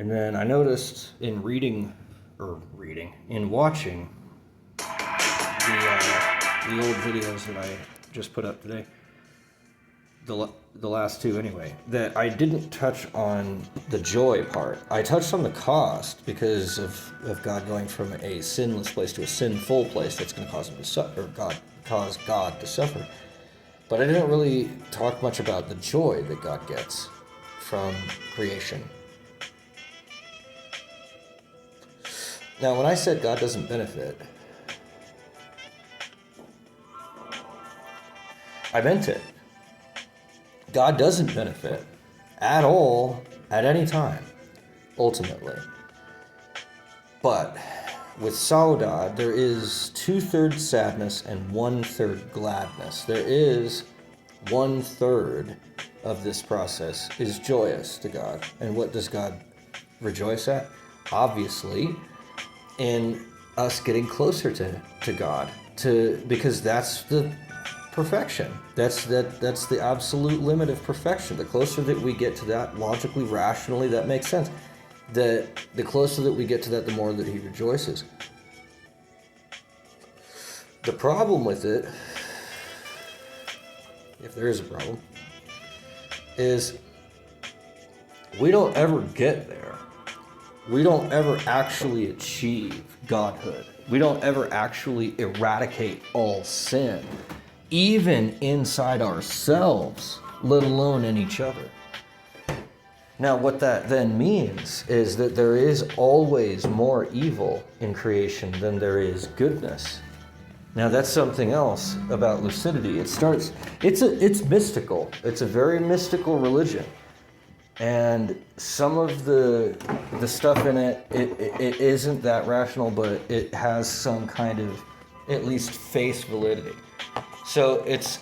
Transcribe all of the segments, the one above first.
And then I noticed in watching the old videos that I just put up today, the last two anyway, that I didn't touch on the joy part. I touched on the cost because of God going from a sinless place to a sinful place that's going to cause him to suffer, cause God to suffer. But I didn't really talk much about the joy that God gets from creation. Now, when I said God doesn't benefit, I meant it. God doesn't benefit at all, at any time, ultimately. But with Saudade, there is 2/3 sadness and 1/3 gladness. There is 1/3 of this process is joyous to God. And what does God rejoice at? Obviously, in us getting closer to God, because that's the perfection. That's the absolute limit of perfection. The closer that we get to that, logically, rationally, that makes sense. The closer that we get to that, the more that he rejoices. The problem with it, if there is a problem, is we don't ever get there. We don't ever actually achieve godhood. We don't ever actually eradicate all sin, even inside ourselves, let alone in each other. Now, what that then means is that there is always more evil in creation than there is goodness. Now, that's something else about lucidity. It's mystical. It's a very mystical religion. And some of the stuff in it isn't that rational, but it has some kind of, at least, face validity. So it's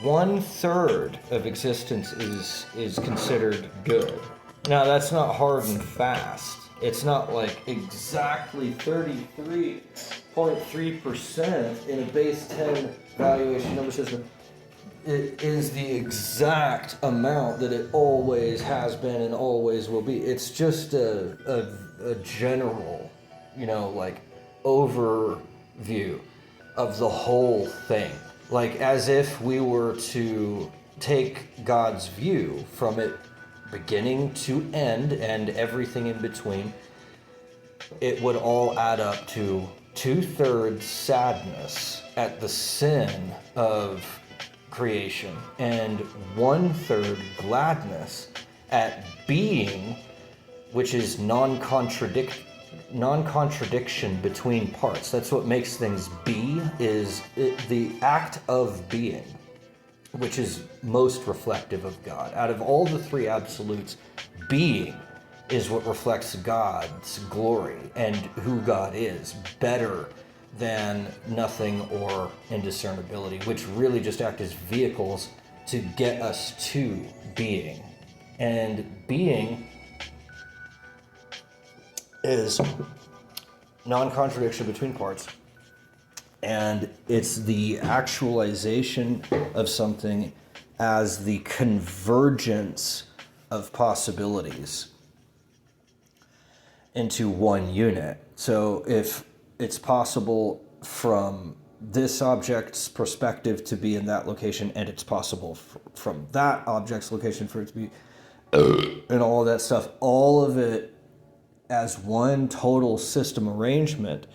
1/3 of existence is considered good. Now, that's not hard and fast. It's not like exactly 33.3% in a base 10 valuation number system. It is the exact amount that it always has been and always will be. It's just a general, overview of the whole thing. Like, as if we were to take God's view from it beginning to end and everything in between, it would all add up to 2/3 sadness at the sin of creation and 1/3 gladness at being, which is non-contradiction between parts. That's what makes things be, is the act of being, which is most reflective of God. Out of all the three absolutes, being is what reflects God's glory and who God is, better than nothing or indiscernibility, which really just act as vehicles to get us to being. And being is non-contradiction between parts, and it's the actualization of something as the convergence of possibilities into one unit. So if it's possible from this object's perspective to be in that location, and it's possible from that object's location for it to be, and all of that stuff, all of it as one total system arrangement,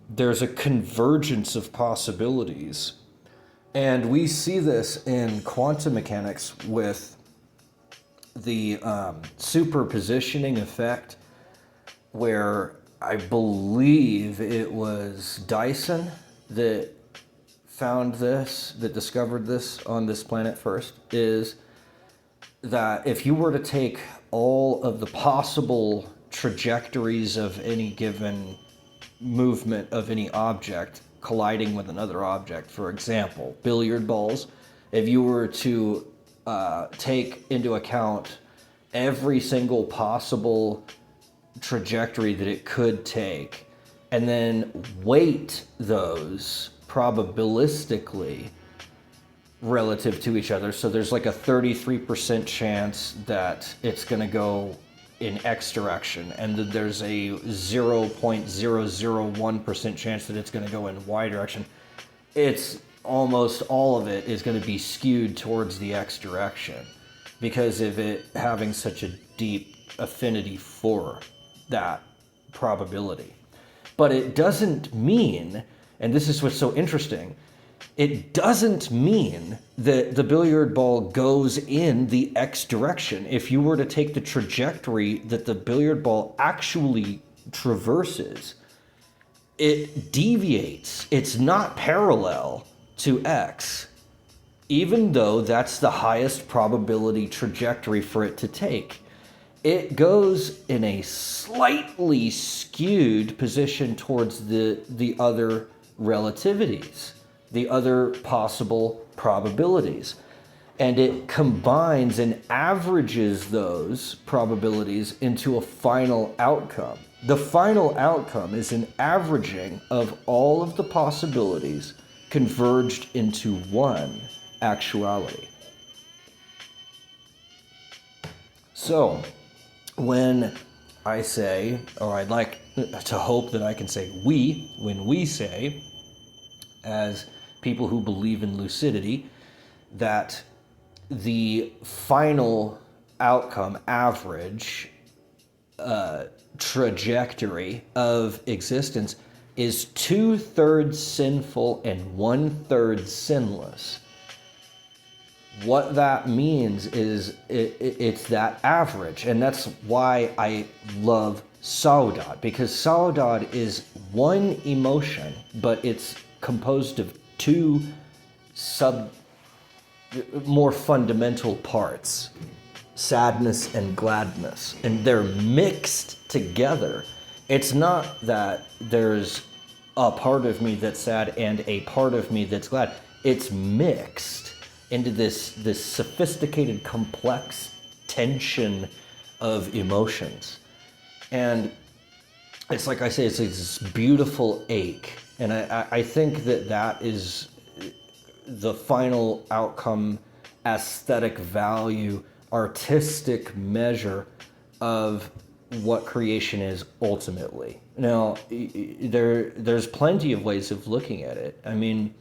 there's a convergence of possibilities. And we see this in quantum mechanics with the superpositioning effect, where I believe it was Dyson that discovered this on this planet first, is that if you were to take all of the possible trajectories of any given movement of any object colliding with another object, for example, billiard balls, if you were to take into account every single possible trajectory that it could take, and then weight those probabilistically relative to each other. So there's like a 33% chance that it's going to go in X direction, and that there's a 0.001% chance that it's going to go in Y direction, it's almost all of it is going to be skewed towards the X direction because of it having such a deep affinity for that probability. But it doesn't mean, and this is what's so interesting, it doesn't mean that the billiard ball goes in the X direction. If you were to take the trajectory that the billiard ball actually traverses, it deviates. It's not parallel to X, even though that's the highest probability trajectory for it to take. It goes in a slightly skewed position towards the other relativities, the other possible probabilities. And it combines and averages those probabilities into a final outcome. The final outcome is an averaging of all of the possibilities converged into one actuality. So, when I say, or I'd like to hope that I can say when we say, as people who believe in lucidity, that the final outcome, average, trajectory of existence is 2/3 sinful and 1/3 sinless. What that means is it's that average, and that's why I love Saudade, because Saudade is one emotion, but it's composed of two more fundamental parts, sadness and gladness, and they're mixed together. It's not that there's a part of me that's sad and a part of me that's glad. It's mixed into this sophisticated, complex tension of emotions. And it's like I say, it's this beautiful ache. And I think that is the final outcome, aesthetic value, artistic measure of what creation is ultimately. Now, there's plenty of ways of looking at it. I mean,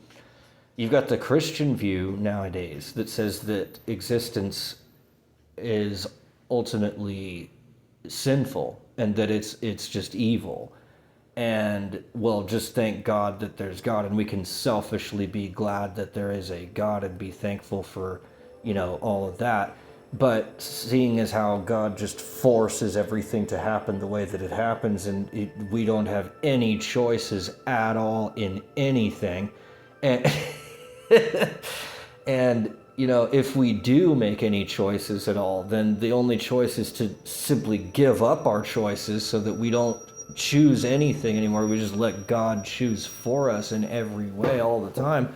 you've got the Christian view nowadays that says that existence is ultimately sinful and that it's just evil. And, well, just thank God that there's God, and we can selfishly be glad that there is a God and be thankful for, all of that. But seeing as how God just forces everything to happen the way that it happens, and we don't have any choices at all in anything, and and if we do make any choices at all, then the only choice is to simply give up our choices so that we don't choose anything anymore. We just let God choose for us in every way all the time,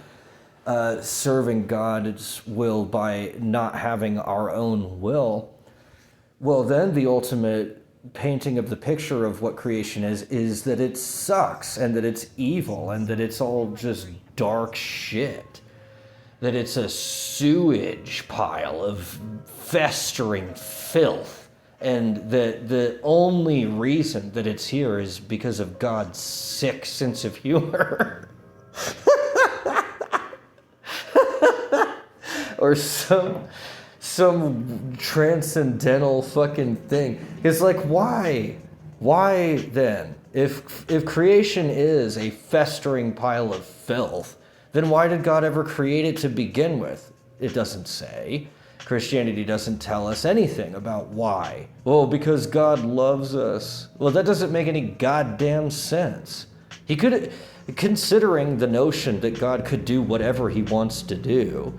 serving God's will by not having our own will. Well, then the ultimate painting of the picture of what creation is that it sucks, and that it's evil, and that it's all just dark shit, that it's a sewage pile of festering filth. And the only reason that it's here is because of God's sick sense of humor. Or some transcendental fucking thing. It's like, why? Why then? If creation is a festering pile of filth, then why did God ever create it to begin with? It doesn't say. Christianity doesn't tell us anything about why. Well, because God loves us. Well, that doesn't make any goddamn sense. He could, considering the notion that God could do whatever he wants to do,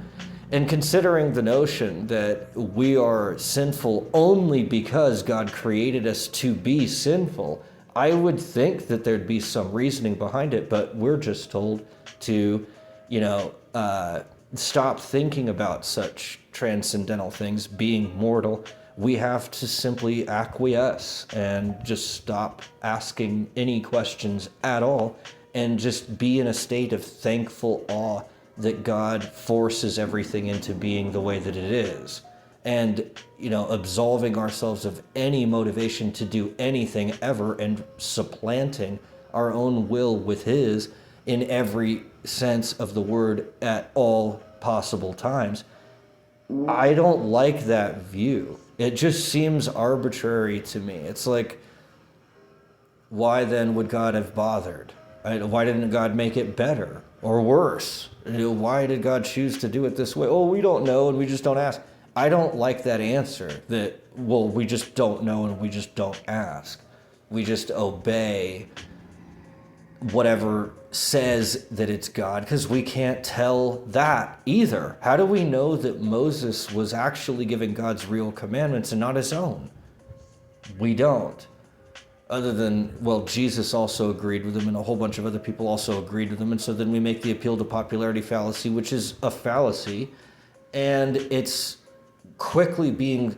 and considering the notion that we are sinful only because God created us to be sinful, I would think that there'd be some reasoning behind it, but we're just told to, stop thinking about such transcendental things, being mortal. We have to simply acquiesce and just stop asking any questions at all, and just be in a state of thankful awe that God forces everything into being the way that it is. and, absolving ourselves of any motivation to do anything ever and supplanting our own will with his in every sense of the word at all possible times. I don't like that view. It just seems arbitrary to me. It's like, why then would God have bothered? Why didn't God make it better or worse? Why did God choose to do it this way? Oh, we don't know and we just don't ask. I don't like that answer that, well, we just don't know and we just don't ask. We just obey whatever says that it's God, because we can't tell that either. How do we know that Moses was actually giving God's real commandments and not his own? We don't. Other than, well, Jesus also agreed with him and a whole bunch of other people also agreed with him. And so then we make the appeal to popularity fallacy, which is a fallacy. And it's quickly being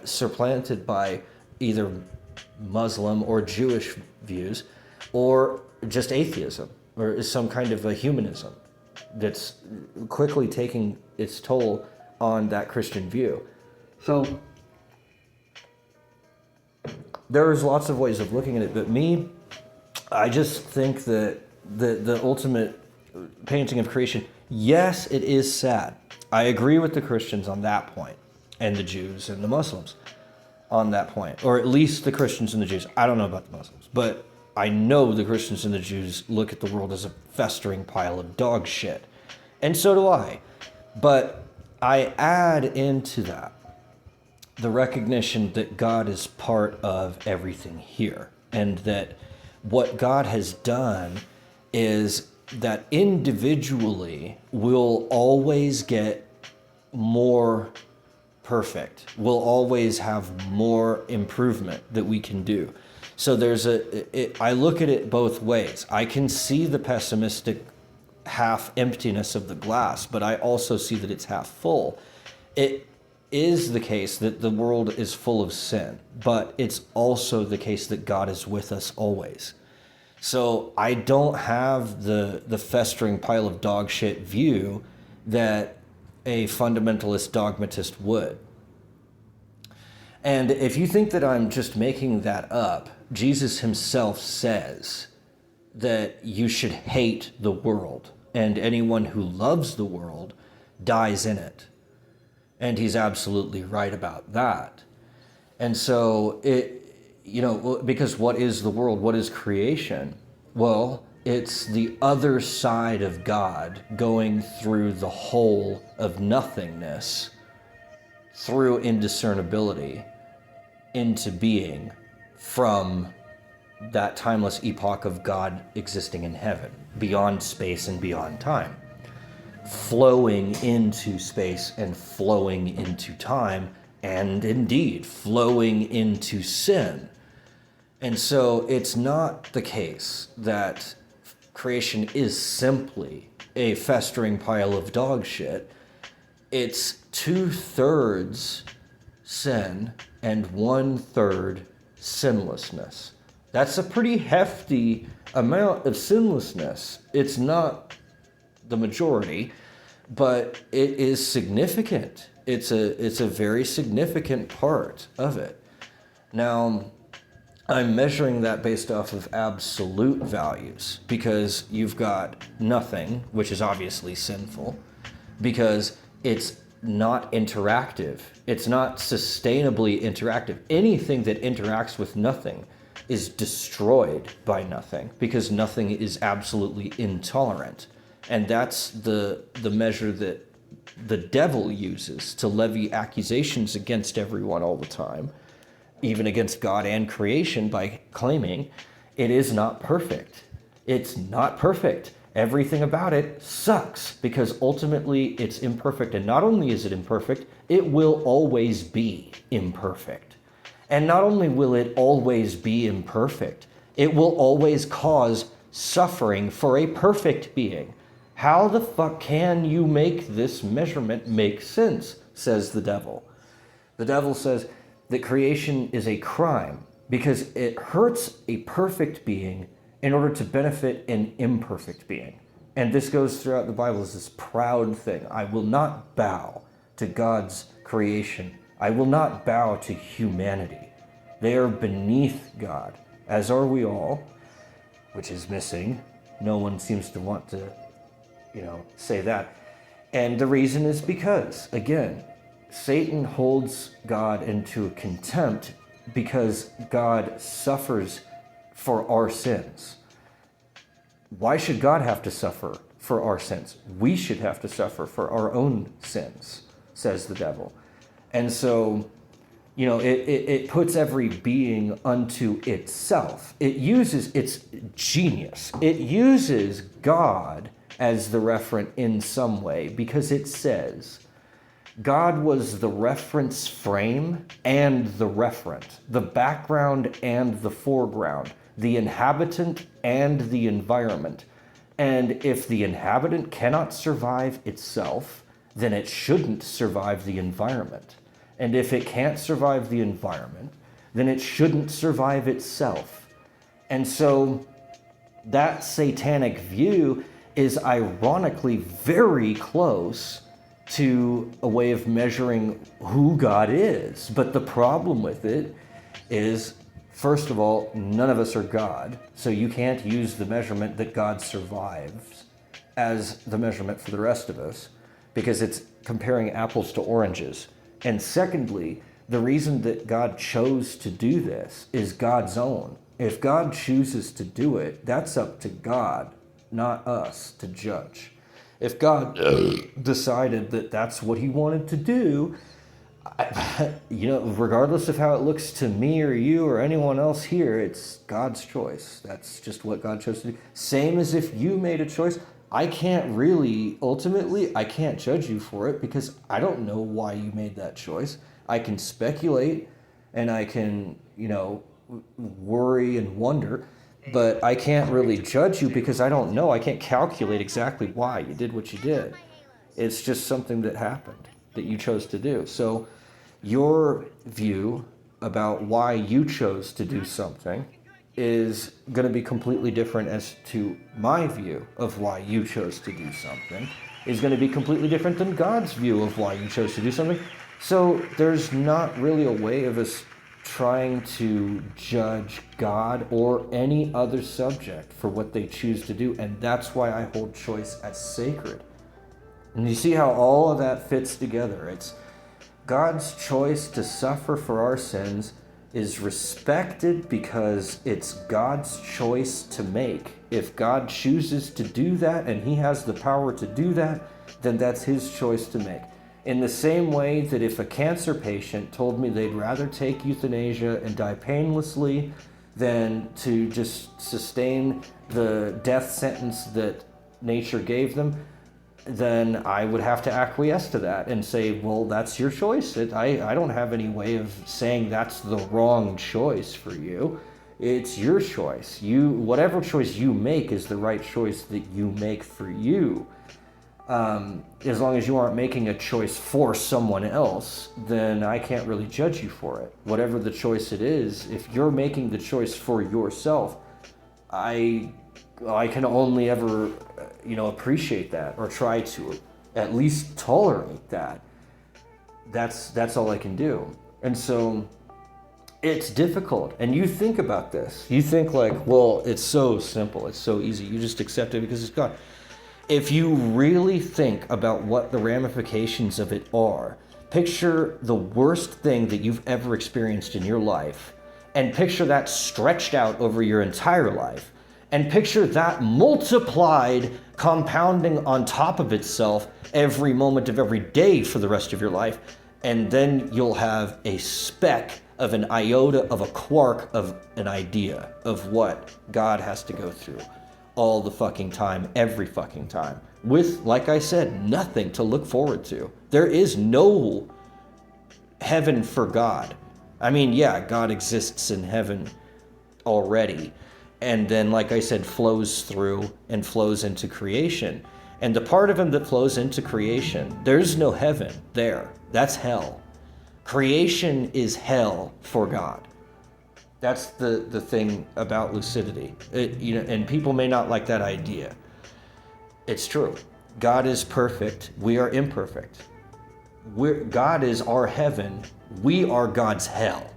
supplanted by either Muslim or Jewish views, or just atheism, or some kind of a humanism that's quickly taking its toll on that Christian view. So there's lots of ways of looking at it, but I just think that the ultimate painting of creation, yes, it is sad. I agree with the Christians on that point, and the Jews and the Muslims on that point, or at least the Christians and the Jews. I don't know about the Muslims, but I know the Christians and the Jews look at the world as a festering pile of dog shit. And so do I. But I add into that the recognition that God is part of everything here. And that what God has done is that individually we'll always get more perfect. We'll always have more improvement that we can do. So I look at it both ways. I can see the pessimistic half emptiness of the glass, but I also see that it's half full. It is the case that the world is full of sin, but it's also the case that God is with us always. So I don't have the festering pile of dog shit view that a fundamentalist dogmatist would. And if you think that I'm just making that up, Jesus himself says that you should hate the world, and anyone who loves the world dies in it. And he's absolutely right about that. And so because what is the world? What is creation? Well, it's the other side of God going through the hole of nothingness, through indiscernibility, into being, from that timeless epoch of God existing in heaven, beyond space and beyond time, flowing into space and flowing into time, and indeed flowing into sin. And so it's not the case that creation is simply a festering pile of dog shit. It's 2/3 sin and 1/3 sinlessness. That's a pretty hefty amount of sinlessness. It's not the majority, but it is significant. It's a very significant part of it. Now, I'm measuring that based off of absolute values, because you've got nothing, which is obviously sinful, because it's not interactive. It's not sustainably interactive. Anything that interacts with nothing is destroyed by nothing, because nothing is absolutely intolerant. And that's the measure that the devil uses to levy accusations against everyone all the time, even against God and creation, by claiming it is not perfect. It's not perfect. Everything about it sucks, because ultimately it's imperfect. And not only is it imperfect, it will always be imperfect. And not only will it always be imperfect, it will always cause suffering for a perfect being. How the fuck can you make this measurement make sense, says the devil. The devil says that creation is a crime because it hurts a perfect being in order to benefit an imperfect being. And this goes throughout the Bible as this proud thing. I will not bow to God's creation. I will not bow to humanity. They are beneath God, as are we all, which is missing. No one seems to want to, say that. And the reason is because, again, Satan holds God into contempt because God suffers for our sins. Why should God have to suffer for our sins? We should have to suffer for our own sins, says the devil. And so, it puts every being unto itself. It uses its genius. It uses God as the referent in some way because it says God was the reference frame and the referent, the background and the foreground, the inhabitant and the environment. And if the inhabitant cannot survive itself, then it shouldn't survive the environment. And if it can't survive the environment, then it shouldn't survive itself. And so that satanic view is ironically very close to a way of measuring who God is. But the problem with it is, first of all, none of us are God, so you can't use the measurement that God survives as the measurement for the rest of us, because it's comparing apples to oranges. And secondly, the reason that God chose to do this is God's own. If God chooses to do it, that's up to God, not us, to judge. If God decided that that's what he wanted to do, regardless of how it looks to me or you or anyone else here, it's God's choice. That's just what God chose to do. Same as if you made a choice. I can't judge you for it because I don't know why you made that choice. I can speculate and I can, worry and wonder, but I can't really judge you because I don't know. I can't calculate exactly why you did what you did. It's just something that happened that you chose to do. So your view about why you chose to do something is going to be completely different as to my view of why you chose to do something is going to be completely different than God's view of why you chose to do something. So there's not really a way of us trying to judge God or any other subject for what they choose to do. And that's why I hold choice as sacred. And you see how all of that fits together. It's God's choice to suffer for our sins is respected because it's God's choice to make. If God chooses to do that and he has the power to do that, then that's his choice to make. In the same way that if a cancer patient told me they'd rather take euthanasia and die painlessly than to just sustain the death sentence that nature gave them, then I would have to acquiesce to that and say, well, that's your choice. I don't have any way of saying that's the wrong choice for you. It's your choice. Whatever choice you make is the right choice that you make for you. As long as you aren't making a choice for someone else, then I can't really judge you for it. Whatever the choice it is, if you're making the choice for yourself, I can only ever, appreciate that or try to at least tolerate that. That's all I can do. And so it's difficult. And you think about this. You think like, well, it's so simple. It's so easy. You just accept it because it's God. If you really think about what the ramifications of it are, picture the worst thing that you've ever experienced in your life and picture that stretched out over your entire life. And picture that multiplied, compounding on top of itself every moment of every day for the rest of your life. And then you'll have a speck of an iota of a quark of an idea of what God has to go through all the fucking time, every fucking time. With, like I said, nothing to look forward to. There is no heaven for God. I mean, yeah, God exists in heaven already. And then, like I said, flows through and flows into creation. And the part of him that flows into creation, there's no heaven there. That's hell. Creation is hell for God. That's the thing about lucidity. And people may not like that idea. It's true. God is perfect. We are imperfect. God is our heaven. We are God's hell.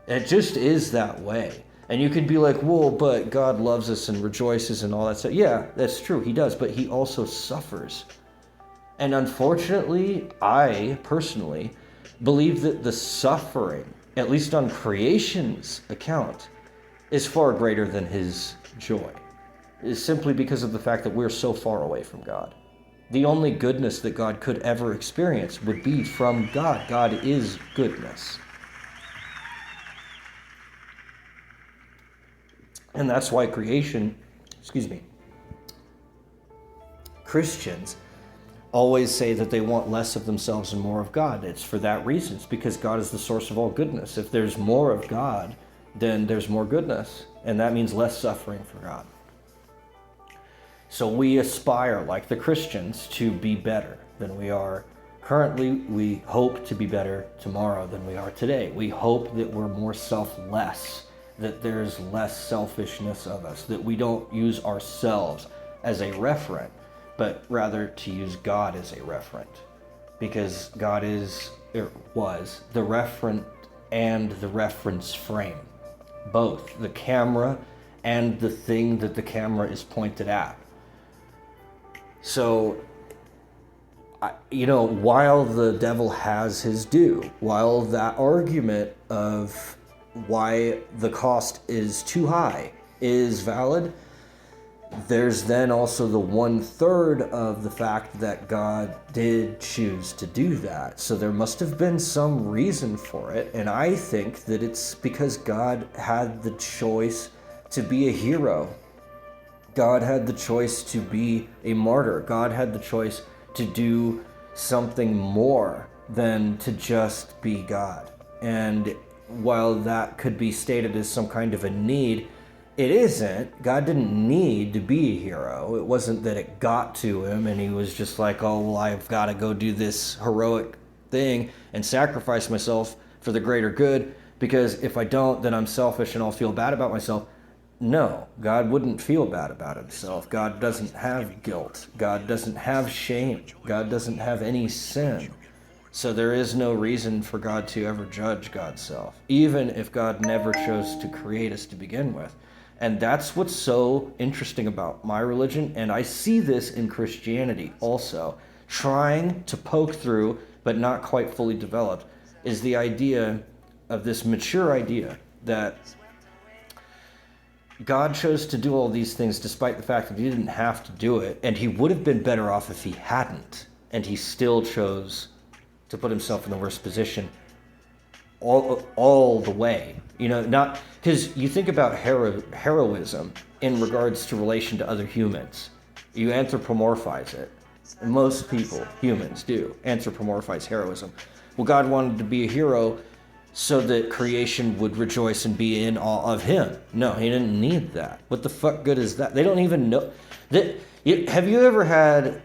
It just is that way. And you could be like, well, but God loves us and rejoices and all that stuff. Yeah, that's true. He does, but he also suffers. And unfortunately, I personally believe that the suffering, at least on creation's account, is far greater than his joy. It's simply because of the fact that we're so far away from God. The only goodness that God could ever experience would be from God. God is goodness. And that's why Christians always say that they want less of themselves and more of God. It's for that reason. It's because God is the source of all goodness. If there's more of God, then there's more goodness. And that means less suffering for God. So we aspire, like the Christians, to be better than we are currently. We hope to be better tomorrow than we are today. We hope that we're more selfless, that there's less selfishness of us, that we don't use ourselves as a referent, but rather to use God as a referent. Because God was the referent and the reference frame. Both the camera and the thing that the camera is pointed at. So, while the devil has his due, while that argument of why the cost is too high is valid, there's then also the 1/3 of the fact that God did choose to do that. So there must have been some reason for it. And I think that it's because God had the choice to be a hero. God had the choice to be a martyr. God had the choice to do something more than to just be God. And while that could be stated as some kind of a need, it isn't. God didn't need to be a hero. It wasn't that it got to him and he was just like, oh, well, I've got to go do this heroic thing and sacrifice myself for the greater good, because if I don't, then I'm selfish and I'll feel bad about myself. No, God wouldn't feel bad about himself. God doesn't have guilt. God doesn't have shame. God doesn't have any sin. So there is no reason for God to ever judge God's self, even if God never chose to create us to begin with. And that's what's so interesting about my religion, and I see this in Christianity also, trying to poke through, but not quite fully developed, is the idea of this mature idea that God chose to do all these things despite the fact that he didn't have to do it, and he would have been better off if he hadn't, and he still chose to put himself in the worst position all the way. Not because you think about heroism in regards to relation to other humans. You anthropomorphize it. And most people, humans, do anthropomorphize heroism. Well, God wanted to be a hero so that creation would rejoice and be in awe of him. No, he didn't need that. What the fuck good is that? They don't even know. Have you ever had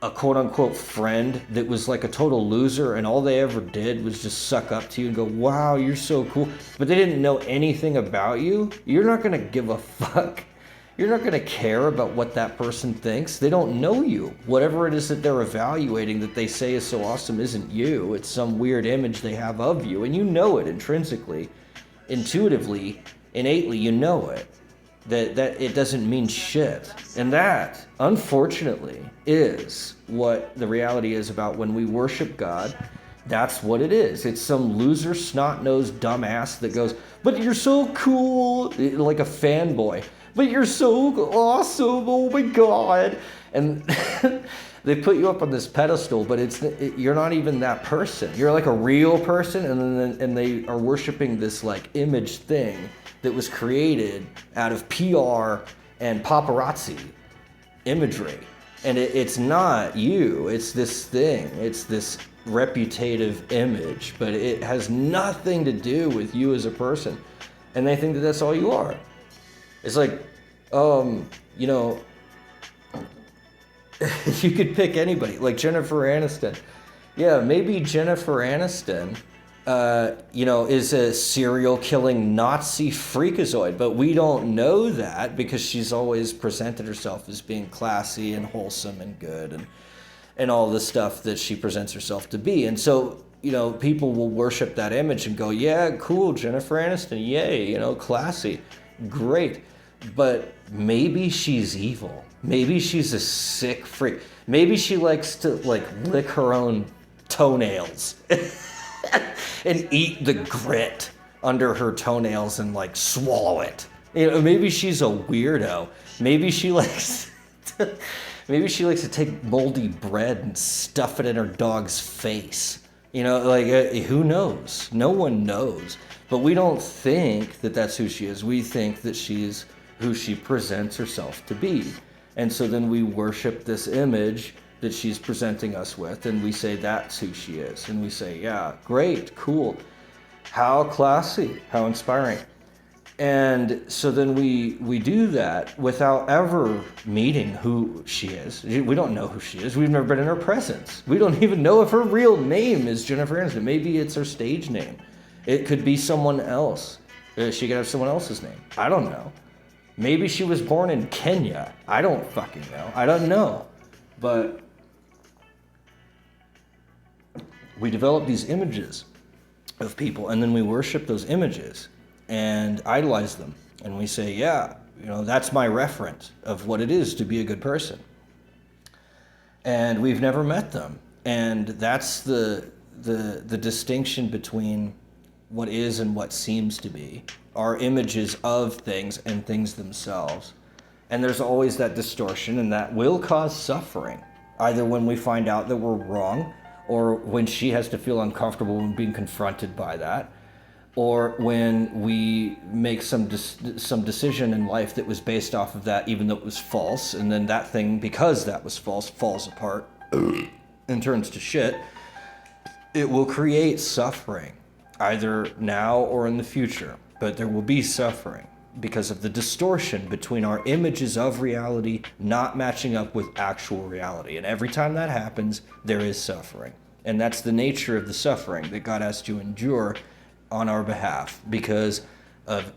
a quote-unquote friend that was like a total loser and all they ever did was just suck up to you and go, wow, you're so cool, but they didn't know anything about you? You're not going to give a fuck. You're not going to care about what that person thinks. They don't know you. Whatever it is that they're evaluating that they say is so awesome isn't you. It's some weird image they have of you, and you know it intrinsically, intuitively, innately, you know it. That it doesn't mean shit. And that, unfortunately, is what the reality is about when we worship God. That's what it is. It's some loser, snot-nosed dumbass that goes, but you're so cool, like a fanboy. But you're so awesome, oh my God. And they put you up on this pedestal, but you're not even that person. You're like a real person, and they are worshiping this like image thing that was created out of PR and paparazzi imagery. And it's not you, it's this thing, it's this reputative image, but it has nothing to do with you as a person. And they think that that's all you are. It's like, you could pick anybody, like Jennifer Aniston. Yeah, maybe Jennifer Aniston is a serial killing Nazi freakazoid, but we don't know that because she's always presented herself as being classy and wholesome and good. and all the stuff that she presents herself to be. And so, people will worship that image and go, yeah, cool, Jennifer Aniston, yay, classy, great. But maybe she's evil. Maybe she's a sick freak. Maybe she likes to lick her own toenails and eat the grit under her toenails and swallow it. Maybe she's a weirdo. Maybe she likes to take moldy bread and stuff it in her dog's face. Who knows? No one knows. But we don't think that that's who she is. We think that she's who she presents herself to be. And so then we worship this image that she's presenting us with, and we say that's who she is. And we say, yeah, great, cool. How classy, how inspiring. And so then we do that without ever meeting who she is. We don't know who she is. We've never been in her presence. We don't even know if her real name is Jennifer Aniston. Maybe it's her stage name. It could be someone else. She could have someone else's name. I don't know. Maybe she was born in Kenya. I don't fucking know. I don't know. But we develop these images of people, and then we worship those images and idolize them. And we say, yeah, that's my reference of what it is to be a good person. And we've never met them. And that's the distinction between what is and what seems to be. Our images of things and things themselves. And there's always that distortion, and that will cause suffering, either when we find out that we're wrong, or when she has to feel uncomfortable when being confronted by that, or when we make some decision in life that was based off of that, even though it was false, and then that thing, because that was false, falls apart and turns to shit. It will create suffering, either now or in the future. But there will be suffering because of the distortion between our images of reality not matching up with actual reality. And every time that happens, there is suffering. And that's the nature of the suffering that God has to endure on our behalf because of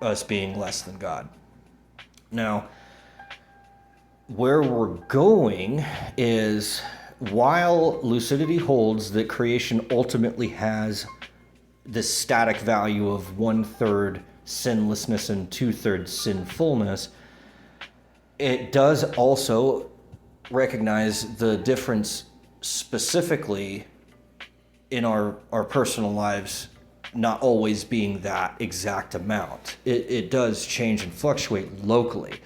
us being less than God. Now, where we're going is, while lucidity holds that creation ultimately has the static value of 1/3 sinlessness and 2/3 sinfulness, it does also recognize the difference specifically in our personal lives not always being that exact amount. It does change and fluctuate locally.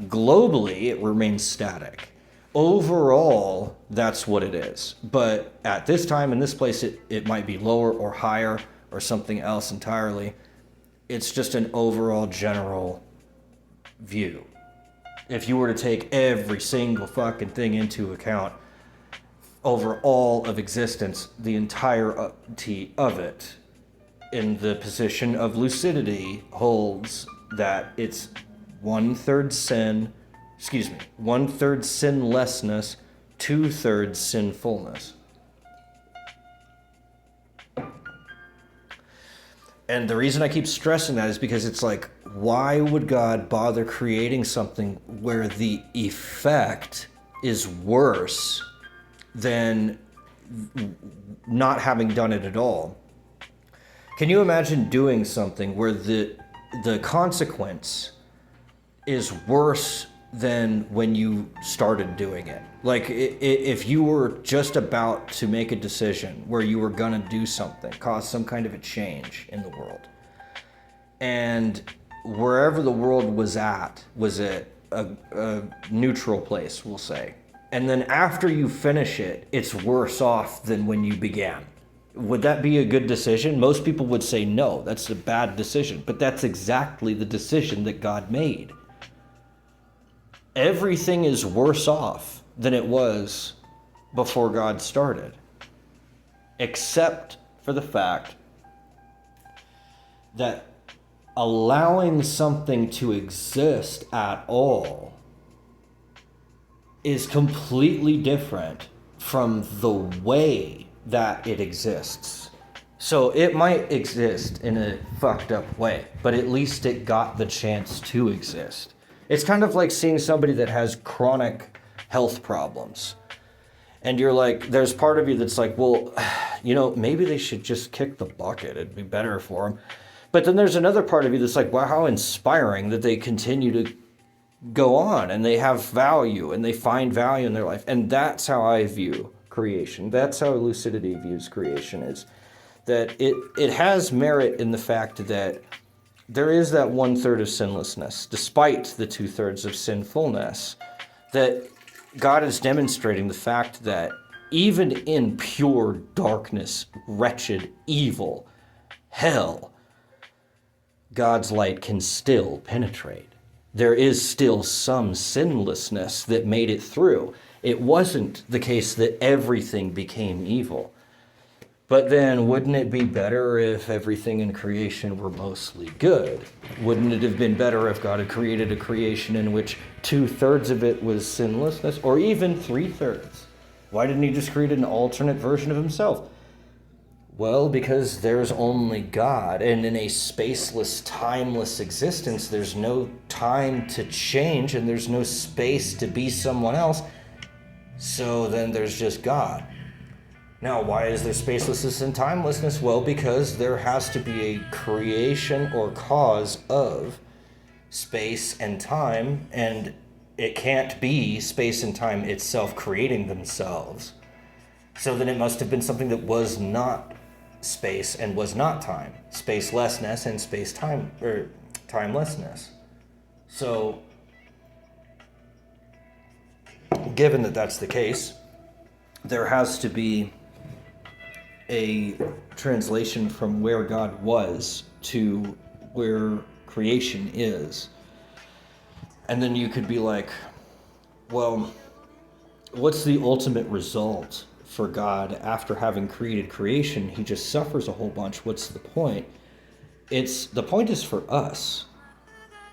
Globally, it remains static. Overall, that's what it is. But at this time, in this place, it might be lower or higher or something else entirely. It's just an overall general view. If you were to take every single fucking thing into account over all of existence, the entirety of it, in the position of lucidity, holds that it's 1/3 sinlessness, 2/3 sinfulness. And the reason I keep stressing that is because it's like, why would God bother creating something where the effect is worse than not having done it at all? Can you imagine doing something where the consequence is worse than when you started doing it? Like, if you were just about to make a decision where you were gonna do something, cause some kind of a change in the world, and wherever the world was at was a neutral place, we'll say, and then after you finish it, it's worse off than when you began. Would that be a good decision? Most people would say no, that's a bad decision, but that's exactly the decision that God made. Everything is worse off than it was before God started, except for the fact that allowing something to exist at all is completely different from the way that it exists. So it might exist in a fucked up way, but at least it got the chance to exist. It's kind of like seeing somebody that has chronic health problems. And you're like, there's part of you that's like, well, maybe they should just kick the bucket. It'd be better for them. But then there's another part of you that's like, wow, how inspiring that they continue to go on and they have value and they find value in their life. And that's how I view creation. That's how Lucidity views creation, is that it has merit in the fact that there is that 1/3 of sinlessness, despite the 2/3 of sinfulness, that God is demonstrating the fact that even in pure darkness, wretched, evil, hell, God's light can still penetrate. There is still some sinlessness that made it through. It wasn't the case that everything became evil. But then, wouldn't it be better if everything in creation were mostly good? Wouldn't it have been better if God had created a creation in which 2/3 of it was sinlessness, or even 3/3? Why didn't he just create an alternate version of himself? Well, because there's only God, and in a spaceless, timeless existence, there's no time to change, and there's no space to be someone else. So then there's just God. Now, why is there spacelessness and timelessness? Well, because there has to be a creation or cause of space and time, and it can't be space and time itself creating themselves. So then it must have been something that was not space and was not time. Spacelessness and space-time, or timelessness. So, given that that's the case, there has to be a translation from where God was to where creation is. And then you could be like, well, what's the ultimate result for God after having created creation? He just suffers a whole bunch. What's the point? The point is for us,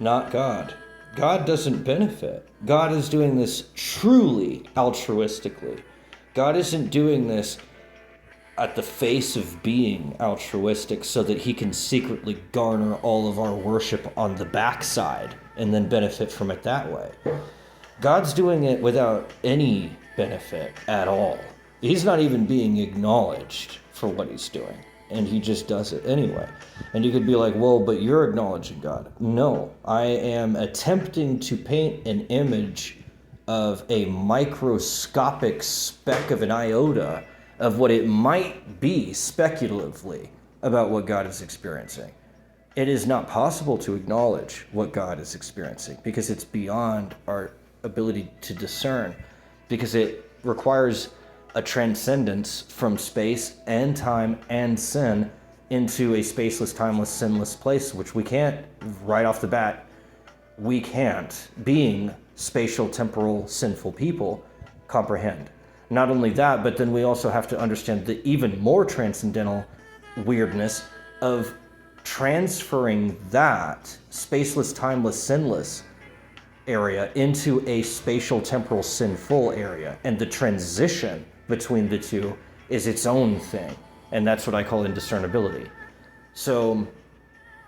not God. God doesn't benefit. God is doing this truly altruistically. God isn't doing this at the face of being altruistic so that he can secretly garner all of our worship on the backside and then benefit from it that way. God's doing it without any benefit at all. He's not even being acknowledged for what he's doing, and he just does it anyway. And you could be like, well, but you're acknowledging God. No, I am attempting to paint an image of a microscopic speck of an iota of what it might be speculatively about what God is experiencing. It is not possible to acknowledge what God is experiencing because it's beyond our ability to discern, because it requires a transcendence from space and time and sin into a spaceless, timeless, sinless place, which we can't, right off the bat, we can't, being spatial, temporal, sinful people, comprehend. Not only that, but then we also have to understand the even more transcendental weirdness of transferring that spaceless, timeless, sinless area into a spatial, temporal, sinful area. And the transition between the two is its own thing. And that's what I call indiscernibility. So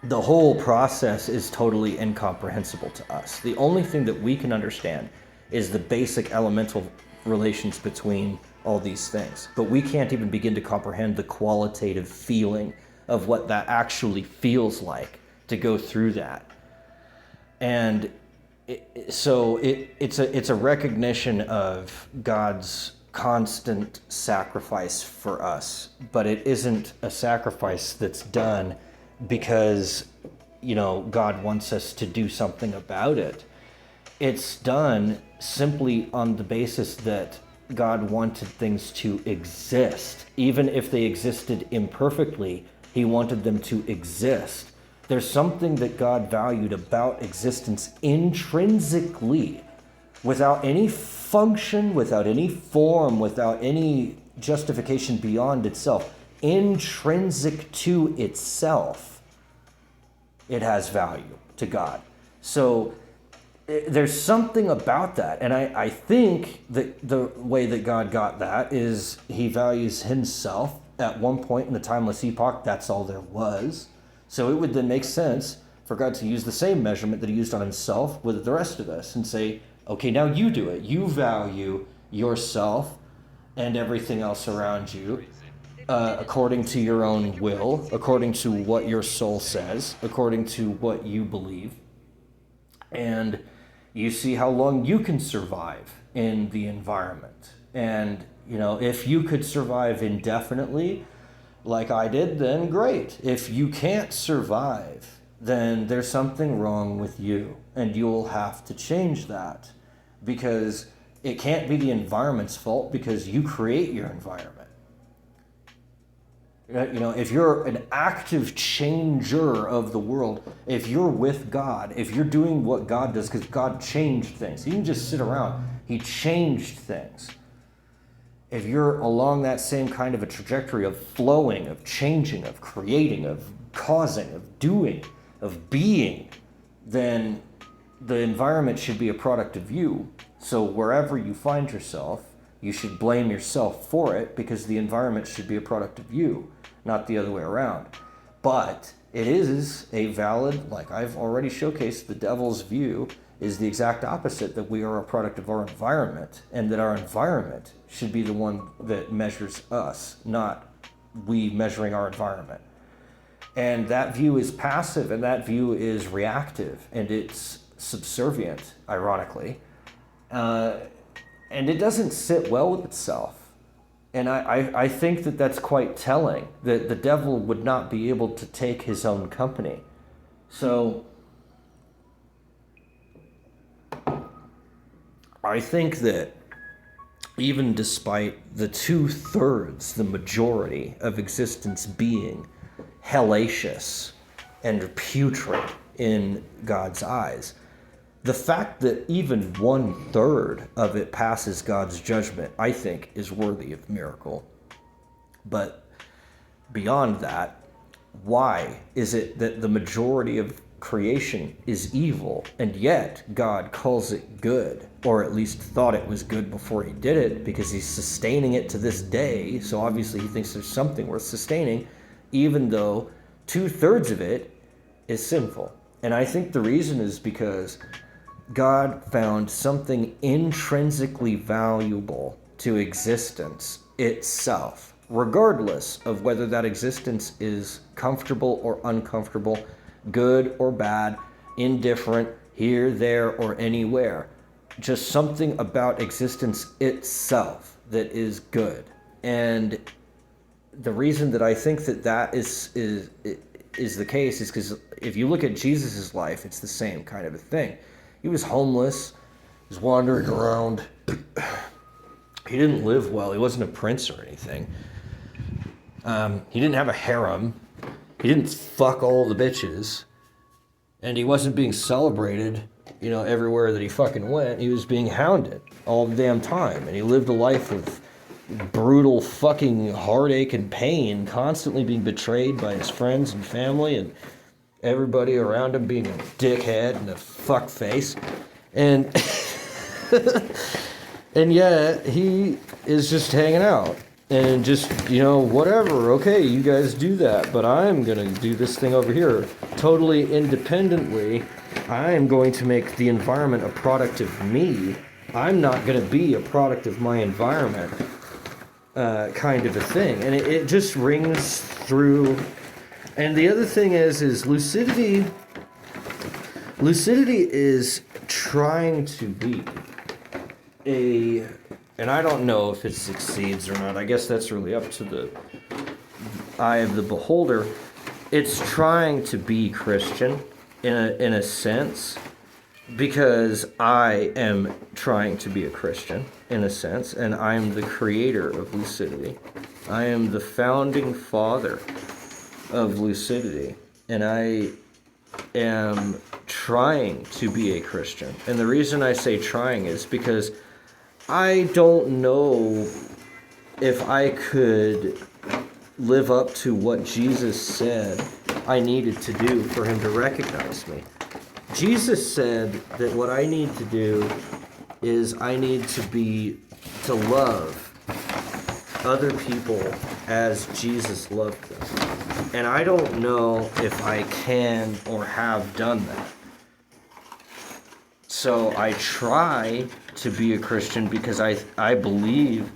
the whole process is totally incomprehensible to us. The only thing that we can understand is the basic elemental relations between all these things. But we can't even begin to comprehend the qualitative feeling of what that actually feels like to go through that. And it's a recognition of God's constant sacrifice for us, but it isn't a sacrifice that's done because, God wants us to do something about it. It's done simply on the basis that God wanted things to exist. Even if they existed imperfectly, he wanted them to exist. There's something that God valued about existence intrinsically, without any function, without any form, without any justification beyond itself. Intrinsic to itself, it has value to God. So there's something about that. And I think that the way that God got that is he values himself. At one point in the timeless epoch, that's all there was. So it would then make sense for God to use the same measurement that he used on himself with the rest of us and say, okay, now you do it. You value yourself and everything else around you according to your own will, according to what your soul says, according to what you believe. And you see how long you can survive in the environment. And, if you could survive indefinitely, like I did, then great. If you can't survive, then there's something wrong with you, and you'll have to change that, because it can't be the environment's fault, because you create your environment. If you're an active changer of the world, if you're with God, if you're doing what God does, because God changed things. He didn't just sit around. He changed things. If you're along that same kind of a trajectory of flowing, of changing, of creating, of causing, of doing, of being, then the environment should be a product of you. So wherever you find yourself, you should blame yourself for it, because the environment should be a product of you, not the other way around. But it is a valid, like I've already showcased, the devil's view is the exact opposite, that we are a product of our environment, and that our environment should be the one that measures us, not we measuring our environment. And that view is passive, and that view is reactive, and it's subservient, ironically. And it doesn't sit well with itself. And I think that that's quite telling, that the devil would not be able to take his own company. So I think that even despite the 2/3, the majority of existence being hellacious and putrid in God's eyes, the fact that even 1/3 of it passes God's judgment, I think, is worthy of miracle. But beyond that, why is it that the majority of creation is evil, and yet God calls it good, or at least thought it was good before he did it, because he's sustaining it to this day? So obviously he thinks there's something worth sustaining, even though 2/3 of it is sinful. And I think the reason is because God found something intrinsically valuable to existence itself, regardless of whether that existence is comfortable or uncomfortable, good or bad, indifferent, here, there, or anywhere. Just something about existence itself that is good. And the reason that I think that is the case is because if you look at Jesus' life, it's the same kind of a thing. He was homeless. He was wandering around. He didn't live well. He wasn't a prince or anything. He didn't have a harem. He didn't fuck all the bitches. And he wasn't being celebrated, everywhere that he fucking went. He was being hounded all the damn time. And he lived a life of brutal fucking heartache and pain, constantly being betrayed by his friends and family, and everybody around him being a dickhead and a fuckface. And and yet he is just hanging out and just, whatever, okay, you guys do that, but I'm gonna do this thing over here totally independently. I'm going to make the environment a product of me. I'm not gonna be a product of my environment, kind of a thing. And it just rings through. And the other thing is lucidity is trying to be and I don't know if it succeeds or not. I guess that's really up to the eye of the beholder. It's trying to be Christian in a sense, because I am trying to be a Christian in a sense, and I'm the creator of lucidity. I am the founding father of lucidity, and I am trying to be a Christian. And the reason I say trying is because I don't know if I could live up to what Jesus said I needed to do for him to recognize me. Jesus said that what I need to do is I need to love other people as Jesus loved them. And I don't know if I can or have done that. So I try to be a Christian because I believe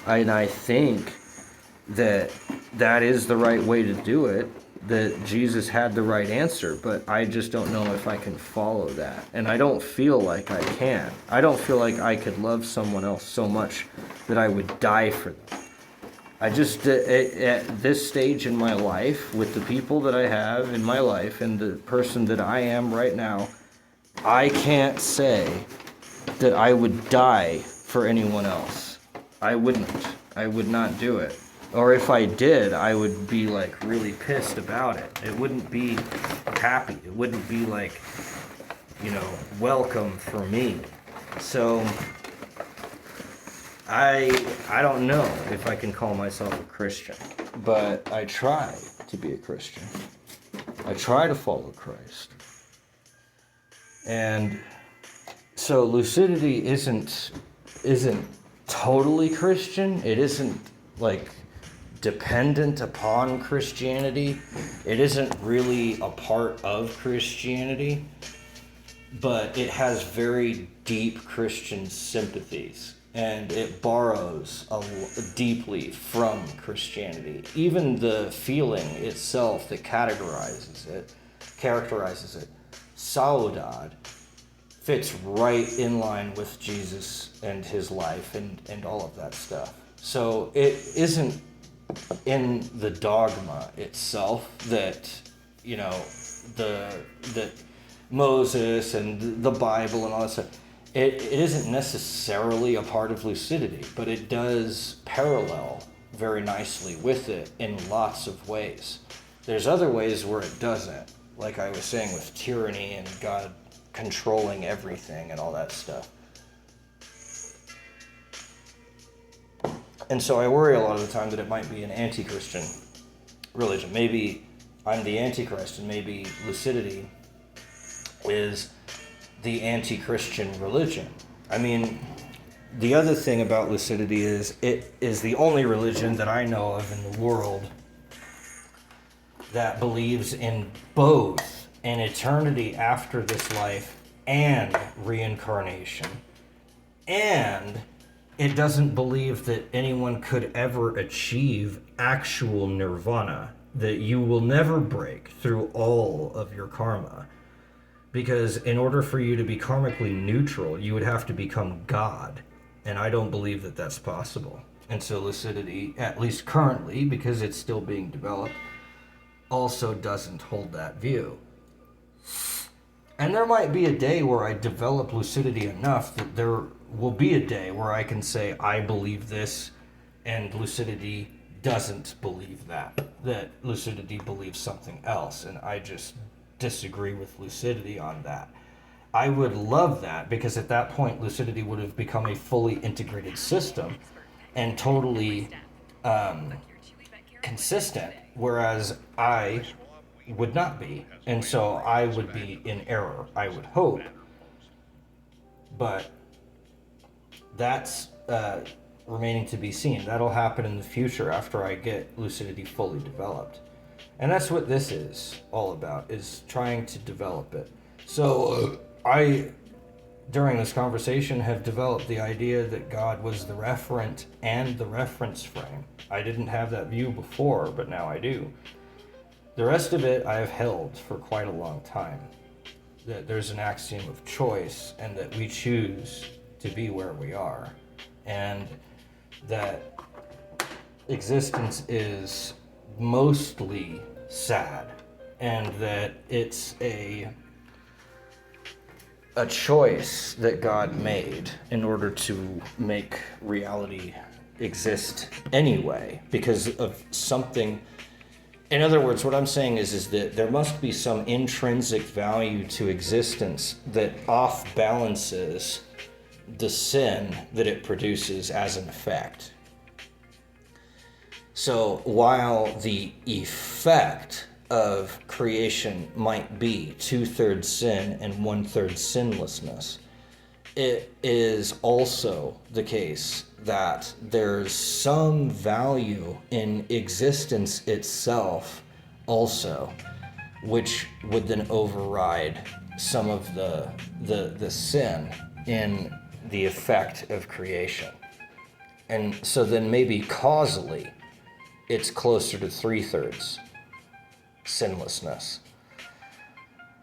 And I think that that is the right way to do it, that Jesus had the right answer, but I just don't know if I can follow that. And I don't feel like I can. I don't feel like I could love someone else so much that I would die for them. I just, at this stage in my life, with the people that I have in my life and the person that I am right now, I can't say that I would die for anyone else. I wouldn't. I would not do it. Or if I did, I would be like really pissed about it. It wouldn't be happy. It wouldn't be like, welcome for me. So I don't know if I can call myself a Christian, but I try to be a Christian. I try to follow Christ. And so lucidity isn't totally Christian. It isn't like dependent upon Christianity. It isn't really a part of Christianity, but it has very deep Christian sympathies, and it borrows deeply from Christianity. Even the feeling itself that characterizes it, saudade, fits right in line with Jesus and his life and all of that stuff. So it isn't in the dogma itself that, that Moses and the Bible and all that stuff, it isn't necessarily a part of lucidity, but it does parallel very nicely with it in lots of ways. There's other ways where it doesn't, like I was saying with tyranny and God controlling everything and all that stuff. And so I worry a lot of the time that it might be an anti-Christian religion. Maybe I'm the Antichrist, and maybe lucidity is the anti-Christian religion. I mean, the other thing about lucidity is it is the only religion that I know of in the world that believes in both an eternity after this life and reincarnation. And it doesn't believe that anyone could ever achieve actual nirvana, that you will never break through all of your karma. Because in order for you to be karmically neutral, you would have to become God. And I don't believe that that's possible. And so lucidity, at least currently, because it's still being developed, also doesn't hold that view. And there might be a day where I develop lucidity enough that there will be a day where I can say, I believe this, and lucidity doesn't believe that lucidity believes something else, and I just disagree with lucidity on that. I would love that, because at that point lucidity would have become a fully integrated system and totally consistent, whereas I would not be. And so I would be in error, I would hope. But that's remaining to be seen. That'll happen in the future after I get lucidity fully developed. And that's what this is all about, is trying to develop it. So I, during this conversation, have developed the idea that God was the referent and the reference frame. I didn't have that view before, but now I do. The rest of it I have held for quite a long time. That there's an axiom of choice, and that we choose to be where we are. And that existence is mostly sad, and that it's a choice that God made in order to make reality exist anyway, because of something. In other words, what I'm saying is that there must be some intrinsic value to existence that off balances the sin that it produces as an effect. So while the effect of creation might be 2/3 sin and 1/3 sinlessness, it is also the case that there's some value in existence itself also, which would then override some of the sin in the effect of creation. And so then maybe causally, it's closer to 3/3 sinlessness.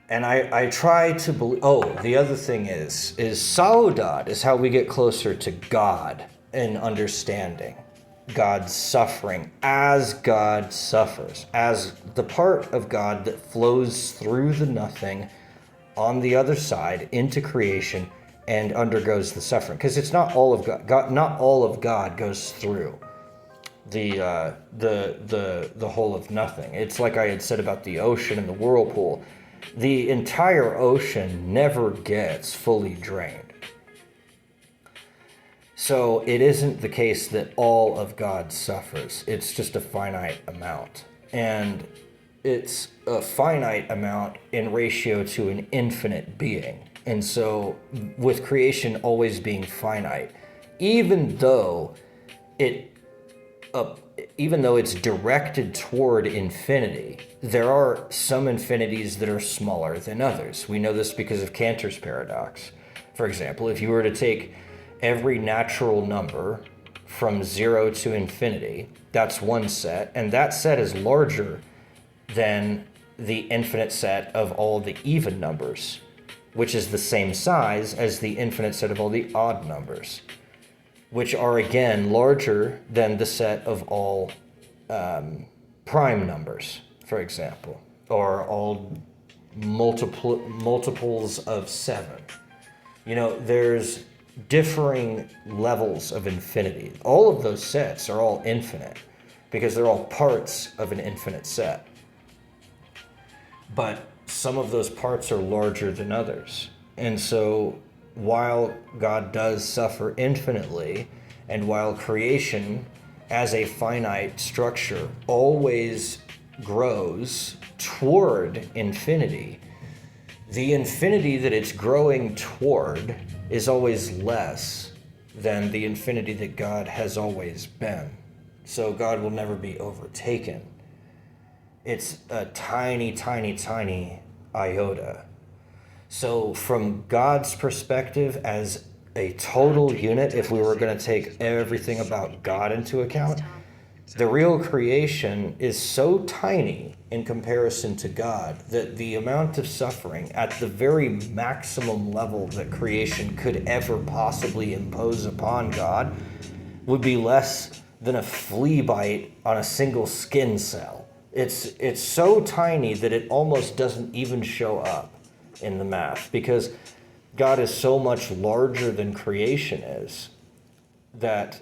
And I try to believe, the other thing is saudade is how we get closer to God in understanding God's suffering as God suffers, as the part of God that flows through the nothing on the other side into creation and undergoes the suffering. Because it's not all of God, not all of God goes through the whole of nothing. It's like I had said about the ocean and the whirlpool. The entire ocean never gets fully drained. So it isn't the case that all of God suffers. It's just a finite amount. And it's a finite amount in ratio to an infinite being. And so with creation always being finite, even though it's directed toward infinity, there are some infinities that are smaller than others. We know this because of Cantor's paradox. For example, if you were to take every natural number from 0 to infinity, that's one set, and that set is larger than the infinite set of all the even numbers, which is the same size as the infinite set of all the odd numbers, which are again larger than the set of all prime numbers, for example, or all multiples of 7. There's differing levels of infinity. All of those sets are all infinite because they're all parts of an infinite set. But some of those parts are larger than others. And so while God does suffer infinitely, and while creation as a finite structure always grows toward infinity, the infinity that it's growing toward is always less than the infinity that God has always been. So God will never be overtaken. It's a tiny, tiny, tiny iota. So from God's perspective as a total unit, if we were going to take everything about God into account, the real creation is so tiny in comparison to God that the amount of suffering at the very maximum level that creation could ever possibly impose upon God would be less than a flea bite on a single skin cell. It's so tiny that it almost doesn't even show up in the math, because God is so much larger than creation is, that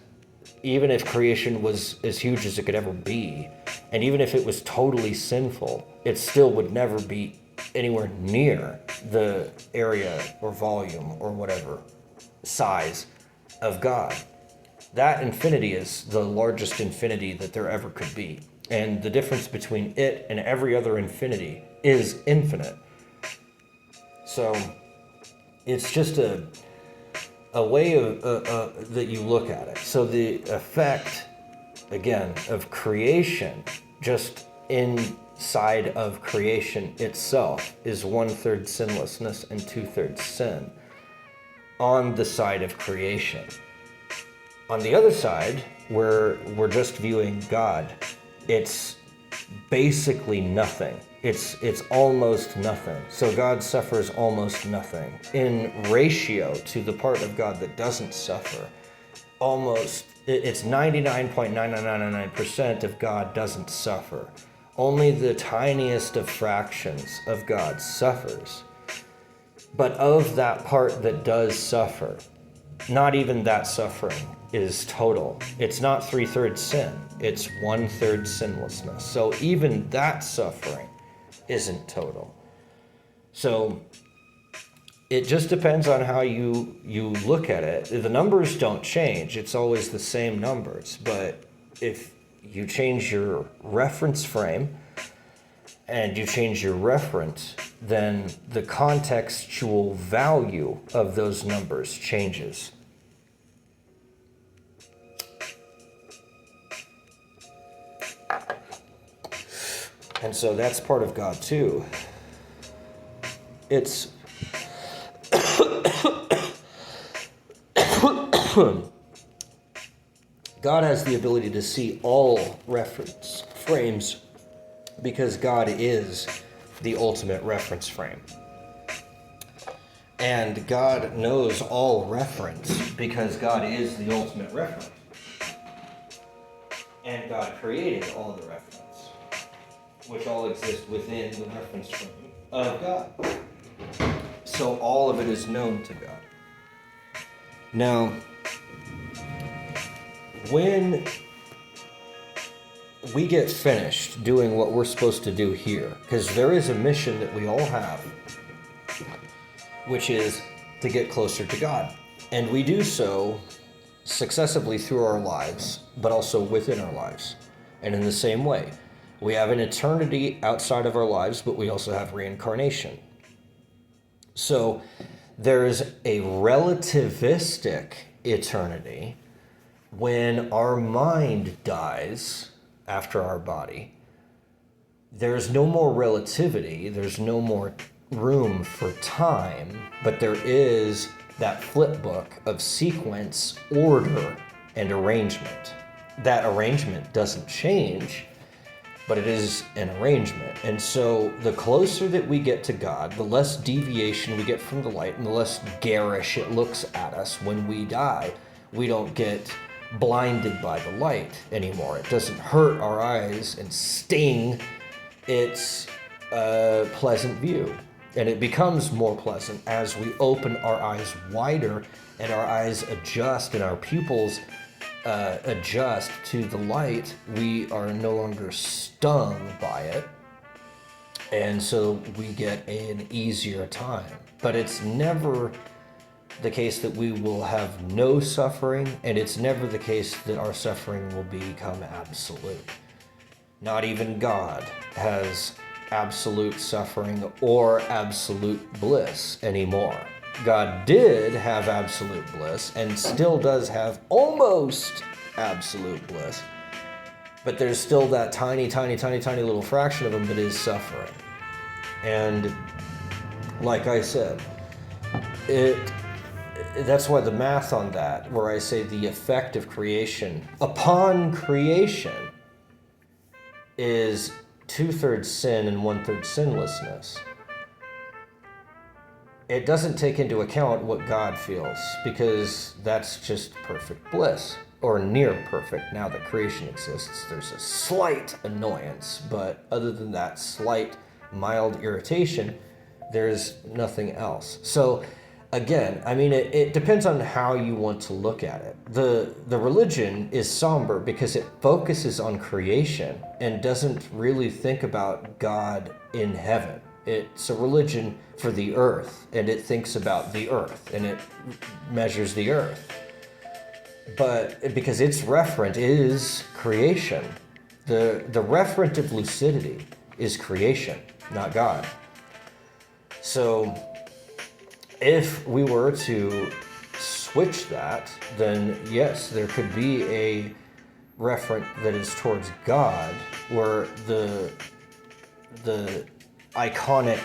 even if creation was as huge as it could ever be, and even if it was totally sinful, it still would never be anywhere near the area or volume or whatever size of God. That infinity is the largest infinity that there ever could be. And the difference between it and every other infinity is infinite. So it's just a way of that you look at it. So the effect, again, of creation, just inside of creation itself, is 1/3 sinlessness and 2/3 sin on the side of creation. On the other side, where we're just viewing God, it's basically nothing. It's almost nothing. So God suffers almost nothing in ratio to the part of God that doesn't suffer. It's 99.9999% of God doesn't suffer. Only the tiniest of fractions of God suffers. But of that part that does suffer, not even that suffering is total. It's not 3/3 sin. It's 1/3 sinlessness. So even that suffering isn't total. So it just depends on how you look at it. The numbers don't change. It's always the same numbers. But if you change your reference frame and you change your reference, then the contextual value of those numbers changes. And so that's part of God too. It's God has the ability to see all reference frames because God is the ultimate reference frame. And God knows all reference because God is the ultimate reference. And God created all the reference, which all exist within the reference frame of God. So all of it is known to God. Now, when we get finished doing what we're supposed to do here, because there is a mission that we all have, which is to get closer to God. And we do so successively through our lives, but also within our lives. And in the same way, we have an eternity outside of our lives, but we also have reincarnation. So there's a relativistic eternity when our mind dies after our body. There's no more relativity, there's no more room for time, but there is that flip book of sequence, order, and arrangement. That arrangement doesn't change, but it is an arrangement. And so the closer that we get to God, the less deviation we get from the light and the less garish it looks at us when we die. We don't get blinded by the light anymore. It doesn't hurt our eyes and sting. It's a pleasant view. And it becomes more pleasant as we open our eyes wider and our eyes adjust and our pupils adjust to the light. We are no longer stung by it. And so we get an easier time. But it's never the case that we will have no suffering, and it's never the case that our suffering will become absolute. Not even God has absolute suffering or absolute bliss anymore. God did have absolute bliss and still does have almost absolute bliss, but there's still that tiny little fraction of him that is suffering. And like I said, that's why the math on that, where I say the effect of creation upon creation is 2/3 sin and 1/3 sinlessness. It doesn't take into account what God feels, because that's just perfect bliss, or near perfect. Now that creation exists, there's a slight annoyance, but other than that slight, mild irritation, there's nothing else. So again, I mean, it depends on how you want to look at it. The religion is somber because it focuses on creation and doesn't really think about God in heaven. It's a religion for the earth, and it thinks about the earth, and it measures the earth. But because its referent is creation, the referent of lucidity is creation, not God. So if we were to switch that, then yes, there could be a referent that is towards God, where the iconic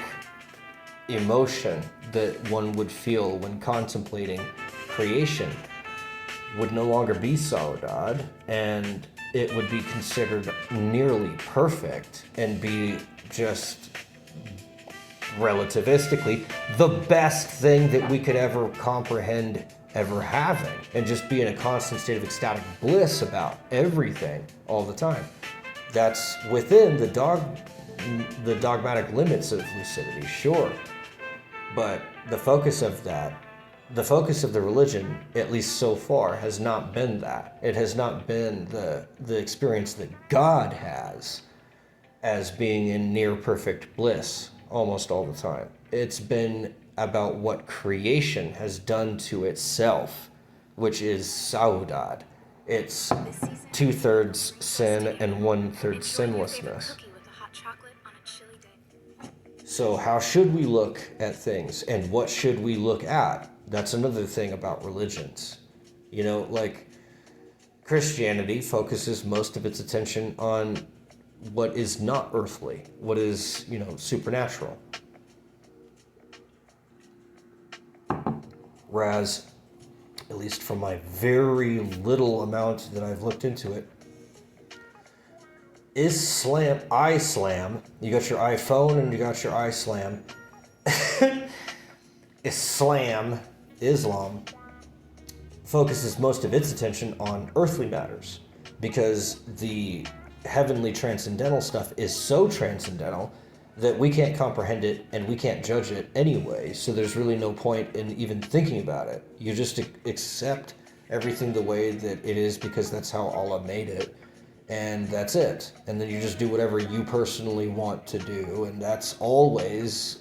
emotion that one would feel when contemplating creation would no longer be Saudade, and it would be considered nearly perfect and be just relativistically the best thing that we could ever comprehend ever having, and just be in a constant state of ecstatic bliss about everything all the time. That's within the dogmatic limits of lucidity, sure, but the focus of the religion, at least so far, has not been that. It has not been the experience that God has as being in near perfect bliss almost all the time. It's been about what creation has done to itself, which is Saudade. It's 2/3 sin and 1/3 sinlessness. So how should we look at things, and what should we look at? That's another thing about religions. You know, like Christianity focuses most of its attention on what is not earthly, what is, supernatural. Whereas at least from my very little amount that I've looked into it, Islam, you got your iPhone and you got your Islam. Islam focuses most of its attention on earthly matters because the heavenly transcendental stuff is so transcendental that we can't comprehend it and we can't judge it anyway. So there's really no point in even thinking about it. You just accept everything the way that it is because that's how Allah made it. And that's it. And then you just do whatever you personally want to do. And that's always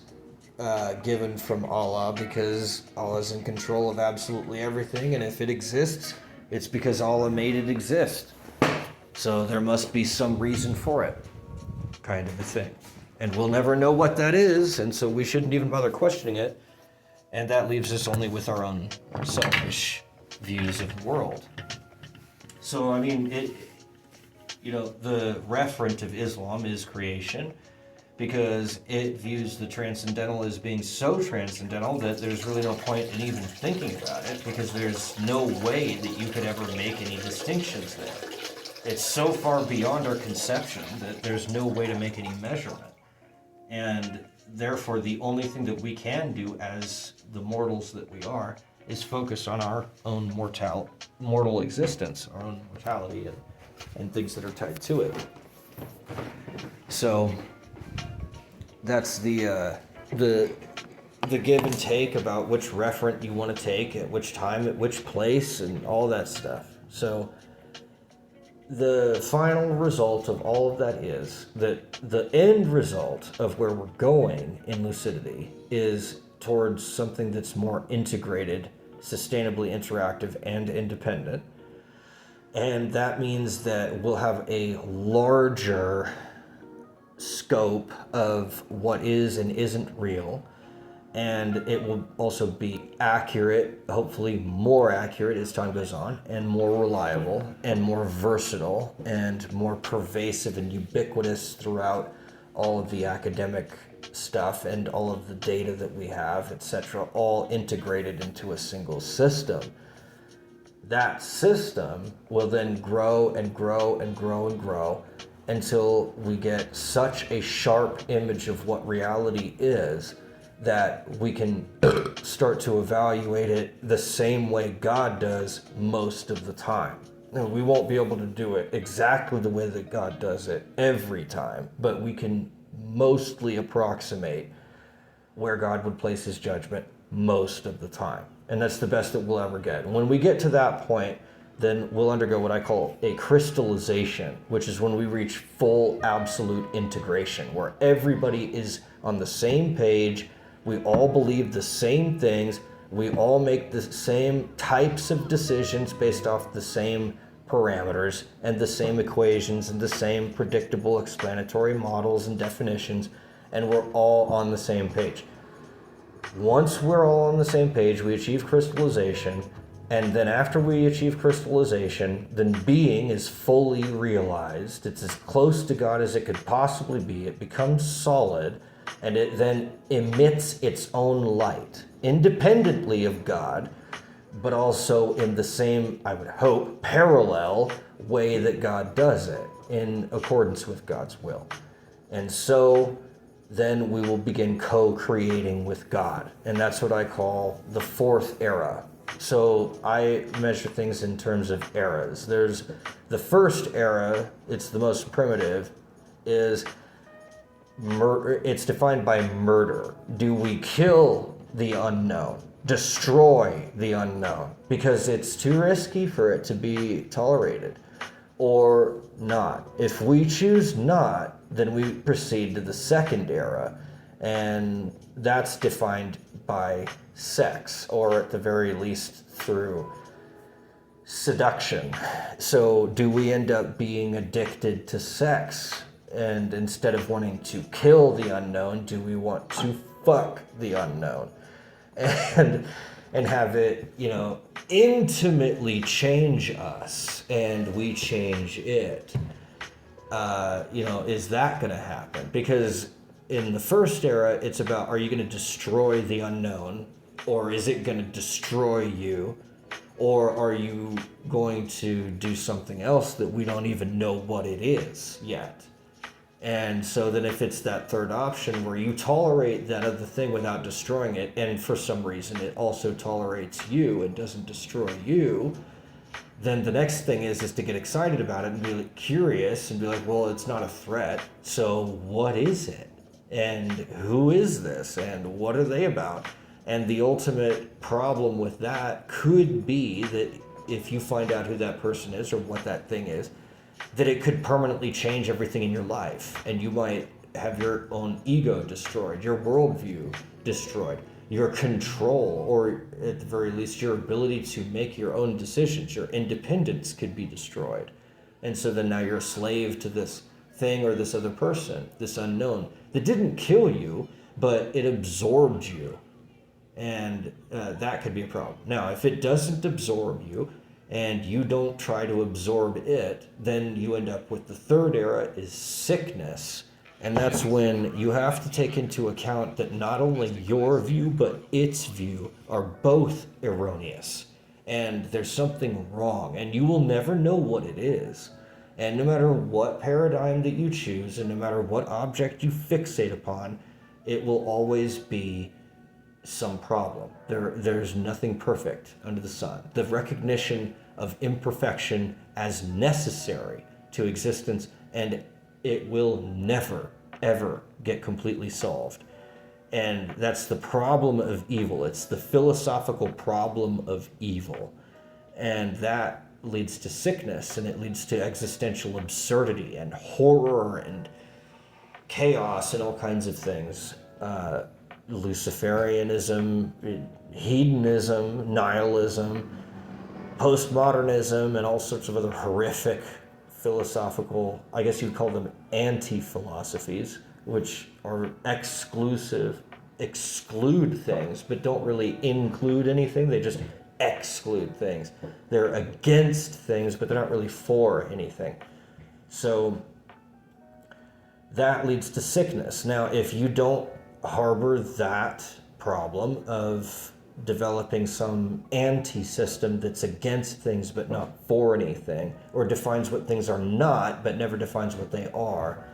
given from Allah because Allah's in control of absolutely everything. And if it exists, it's because Allah made it exist. So there must be some reason for it, kind of a thing. And we'll never know what that is. And so we shouldn't even bother questioning it. And that leaves us only with our own selfish views of the world. So, I mean, the referent of Islam is creation because it views the transcendental as being so transcendental that there's really no point in even thinking about it because there's no way that you could ever make any distinctions there. It's so far beyond our conception that there's no way to make any measurement. And therefore, the only thing that we can do as the mortals that we are is focus on our own mortal existence, our own mortality and things that are tied to it. So that's the give and take about which referent you want to take at which time, at which place, and all that stuff. So the final result of all of that is that the end result of where we're going in lucidity is towards something that's more integrated, sustainably interactive, and independent. And that means that we'll have a larger scope of what is and isn't real. And it will also be accurate, hopefully more accurate as time goes on, and more reliable, and more versatile, and more pervasive and ubiquitous throughout all of the academic stuff and all of the data that we have, etc., all integrated into a single system. That system will then grow and grow and grow and grow until we get such a sharp image of what reality is that we can start to evaluate it the same way God does most of the time. And we won't be able to do it exactly the way that God does it every time, but we can mostly approximate where God would place his judgment most of the time. And that's the best that we'll ever get. And when we get to that point, then we'll undergo what I call a crystallization, which is when we reach full absolute integration, where everybody is on the same page. We all believe the same things. We all make the same types of decisions based off the same parameters and the same equations and the same predictable explanatory models and definitions, and we're all on the same page. Once we're all on the same page, we achieve crystallization, and then after we achieve crystallization, then being is fully realized. It's as close to God as it could possibly be. It becomes solid, and it then emits its own light, independently of God, but also in the same, I would hope, parallel way that God does it, in accordance with God's will. And so then we will begin co-creating with God. And that's what I call the fourth era. So I measure things in terms of eras. There's the first era, it's the most primitive, is murder. It's defined by murder. Do we kill the unknown? Destroy the unknown? Because it's too risky for it to be tolerated, or not. If we choose not, then we proceed to the second era, and that's defined by sex, or at the very least through seduction. So do we end up being addicted to sex? And instead of wanting to kill the unknown, do we want to fuck the unknown? And have it, intimately change us, and we change it. Is that going to happen? Because in the first era, it's about, are you going to destroy the unknown, or is it going to destroy you? Or are you going to do something else that we don't even know what it is yet? And so then if it's that third option where you tolerate that other thing without destroying it, and for some reason it also tolerates you and doesn't destroy you, then the next thing is to get excited about it and be like, curious and be like, well, it's not a threat. So what is it? And who is this? And what are they about? And the ultimate problem with that could be that if you find out who that person is or what that thing is, that it could permanently change everything in your life. And you might have your own ego destroyed, your worldview destroyed, your control, or at the very least, your ability to make your own decisions, your independence could be destroyed. And so then now you're a slave to this thing or this other person, this unknown, that didn't kill you, but it absorbed you. And that could be a problem. Now, if it doesn't absorb you and you don't try to absorb it, then you end up with the third era is sickness. And that's when you have to take into account that not only your view, but its view are both erroneous. And there's something wrong, and you will never know what it is. And no matter what paradigm that you choose, and no matter what object you fixate upon, it will always be some problem. There's nothing perfect under the sun. The recognition of imperfection as necessary to existence, and it will never, ever get completely solved. And that's the problem of evil. It's the philosophical problem of evil. And that leads to sickness, and it leads to existential absurdity and horror and chaos and all kinds of things. Luciferianism, hedonism, nihilism, postmodernism, and all sorts of other horrific philosophical, I guess you'd call them anti-philosophies, which are exclude things, but don't really include anything. They just exclude things. They're against things, but they're not really for anything. So that leads to sickness. Now, if you don't harbor that problem of developing some anti-system that's against things but not for anything, or defines what things are not but never defines what they are,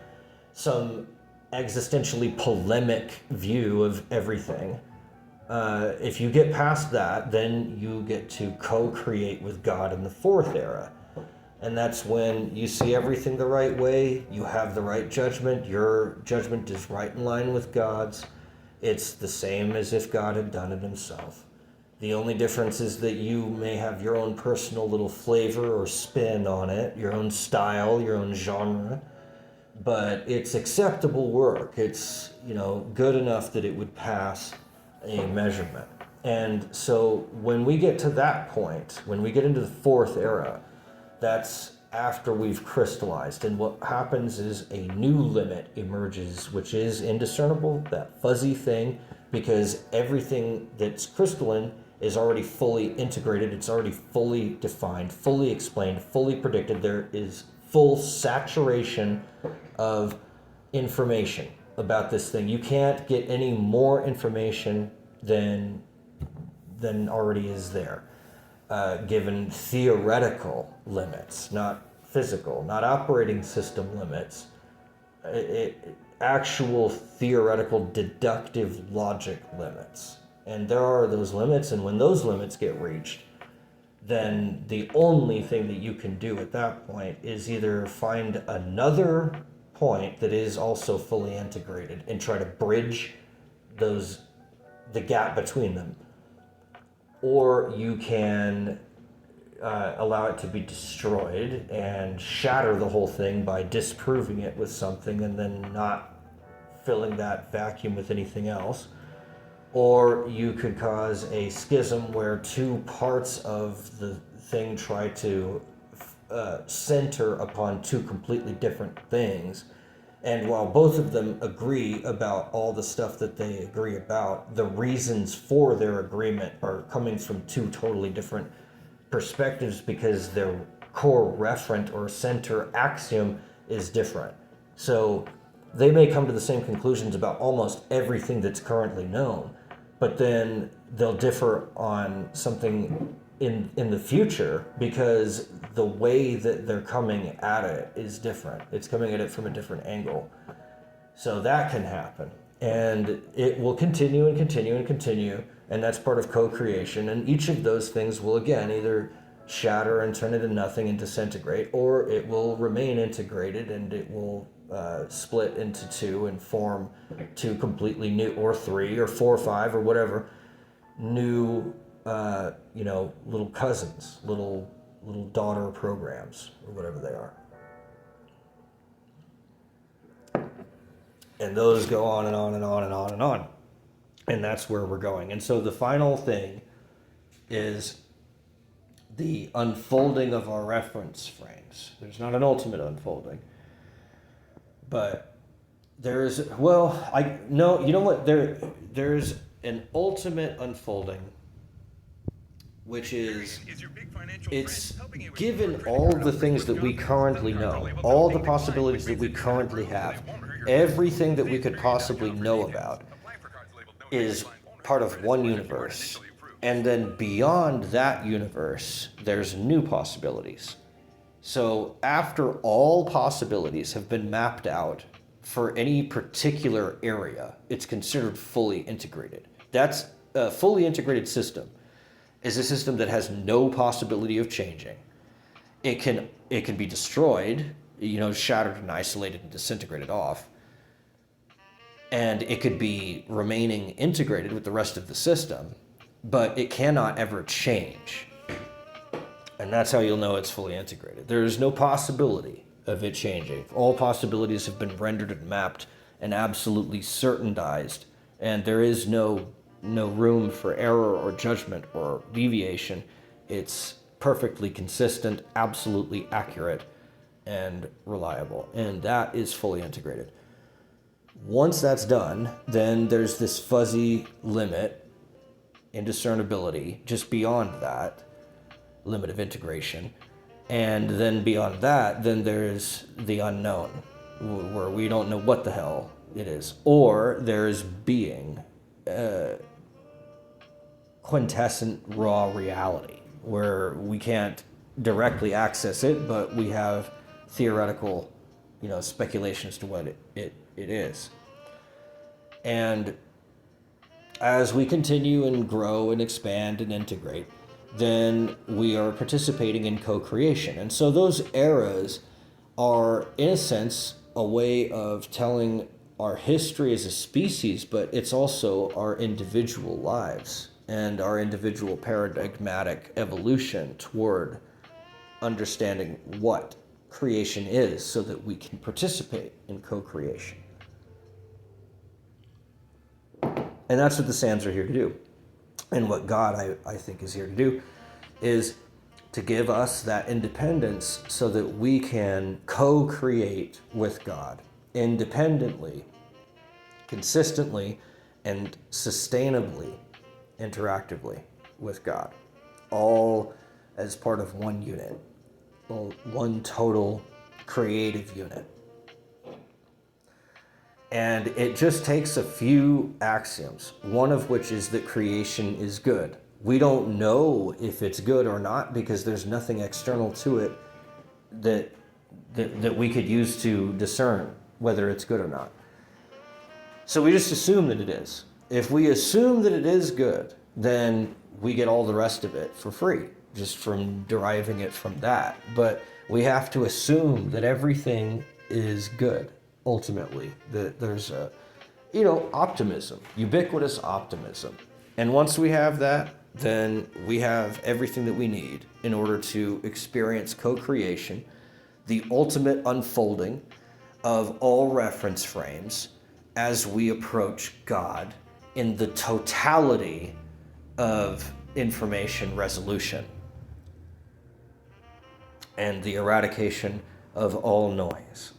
some existentially polemic view of everything, if you get past that, then you get to co-create with God in the fourth era. And that's when you see everything the right way, you have the right judgment, your judgment is right in line with God's. It's the same as if God had done it himself. The only difference is that you may have your own personal little flavor or spin on it, your own style, your own genre, but it's acceptable work. It's, good enough that it would pass a measurement. And so when we get to that point, when we get into the fourth era, that's after we've crystallized, and what happens is a new limit emerges, which is indiscernible, that fuzzy thing, because everything that's crystalline is already fully integrated, it's already fully defined, fully explained, fully predicted. There is full saturation of information about this thing. You can't get any more information than already is there. Given theoretical limits, not physical, not operating system limits, actual theoretical deductive logic limits. And there are those limits, and when those limits get reached, then the only thing that you can do at that point is either find another point that is also fully integrated and try to bridge the gap between them. Or you can allow it to be destroyed and shatter the whole thing by disproving it with something and then not filling that vacuum with anything else. Or you could cause a schism where two parts of the thing try to center upon two completely different things. And while both of them agree about all the stuff that they agree about, the reasons for their agreement are coming from two totally different perspectives because their core referent or center axiom is different. So they may come to the same conclusions about almost everything that's currently known, but then they'll differ on something in the future, because the way that they're coming at it is different. It's coming at it from a different angle. So that can happen. And it will continue and continue and continue. And that's part of co-creation. And each of those things will, again, either shatter and turn into nothing and disintegrate, or it will remain integrated and it will split into two and form two completely new, or three or four or five or whatever, new, little cousins, little daughter programs, or whatever they are. And those go on and on and on and on and on. And that's where we're going. And so the final thing is the unfolding of our reference frames. There's not an ultimate unfolding, but there's, you know what? There's an ultimate unfolding, which is, it's given all the things that we currently know, all the possibilities that we currently have, everything that we could possibly know about is part of one universe. And then beyond that universe, there's new possibilities. So after all possibilities have been mapped out for any particular area, it's considered fully integrated. That's a fully integrated system. Is a system that has no possibility of changing. It can be destroyed, shattered and isolated and disintegrated off. And it could be remaining integrated with the rest of the system, but it cannot ever change. And that's how you'll know it's fully integrated. There is no possibility of it changing. All possibilities have been rendered and mapped and absolutely certainized, and there is no room for error or judgment or deviation. It's perfectly consistent, absolutely accurate, and reliable. And that is fully integrated. Once that's done, then there's this fuzzy limit, indiscernibility, just beyond that limit of integration. And then beyond that, then there's the unknown, where we don't know what the hell it is. Or there's being, quintessent raw reality, where we can't directly access it, but we have theoretical, speculation as to what it is. And as we continue and grow and expand and integrate, then we are participating in co-creation. And so those eras are, in a sense, a way of telling our history as a species, but it's also our individual lives and our individual paradigmatic evolution toward understanding what creation is so that we can participate in co-creation. And that's what the Sands are here to do. And what God, I think, is here to do is to give us that independence so that we can co-create with God independently, consistently, and sustainably, interactively with God, all as part of one unit, one total creative unit. And it just takes a few axioms, one of which is that creation is good. We don't know if it's good or not because there's nothing external to it that we could use to discern whether it's good or not. So we just assume that it is. If we assume that it is good, then we get all the rest of it for free, just from deriving it from that. But we have to assume that everything is good, ultimately. That there's a, optimism, ubiquitous optimism. And once we have that, then we have everything that we need in order to experience co-creation, the ultimate unfolding of all reference frames as we approach God in the totality of information resolution and the eradication of all noise.